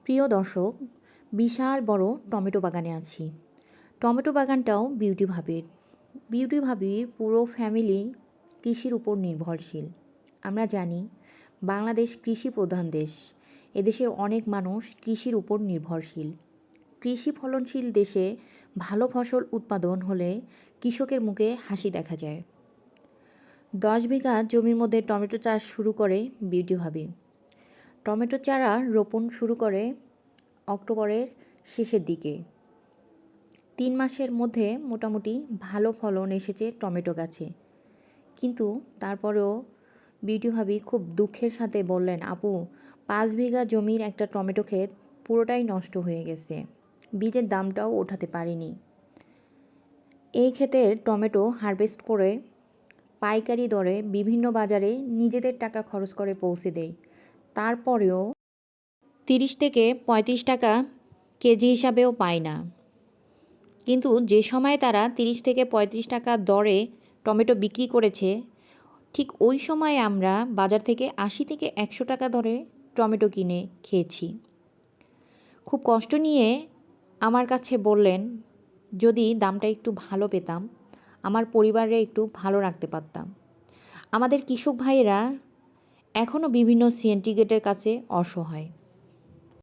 প্রিয় দর্শক, বিশাল বড় টমেটো বাগানে আছি। টমেটো বাগানটাও বিউটি ভাবির। বিউটি ভাবির পুরো ফ্যামিলি কৃষির উপর নির্ভরশীল। আমরা জানি বাংলাদেশ কৃষি প্রধান দেশ। এদেশের অনেক মানুষ কৃষির উপর নির্ভরশীল। কৃষি ফলনশীল দেশে ভালো ফসল উৎপাদন হলে কৃষকের মুখে হাসি দেখা যায়। 10 বিঘা জমির মধ্যে টমেটো চাষ শুরু করে বিউটি ভাবি। টমেটো চারা রোপণ শুরু করে অক্টোবরের শেষের দিকে। 3 মাসের মধ্যে মোটামুটি ভালো ফলন এসেছে টমেটো গাছে। কিন্তু তারপরেও বিউটি ভাবি খুব দুঃখের সাথে বললেন, আপু 5 বিঘা জমির একটা টমেটো ক্ষেত পুরোটাই নষ্ট হয়ে গেছে, বীজের দামটাও ওঠাতে পারিনি। এই ক্ষেতের টমেটো হারভেস্ট করে পাইকারি দরে বিভিন্ন বাজারে নিজেদের টাকা খরচ করে পৌঁছে দেয়। তারপরেও 30 থেকে 35 টাকা কেজি হিসাবেও পায় না। কিন্তু যে সময় তারা 30 থেকে 35 টাকা দরে টমেটো বিক্রি করেছে, ঠিক ওই সময়ে আমরা বাজার থেকে 80 থেকে 100 টাকা দরে টমেটো কিনে খেয়েছি। খুব কষ্ট নিয়ে আমার কাছে বললেন, যদি দামটা একটু ভালো পেতাম, আমার পরিবারে একটু ভালো রাখতে পারতাম। আমাদের কৃষক ভাইয়েরা এখনও বিভিন্ন সিন্ডিকেটের কাছে অসহায়।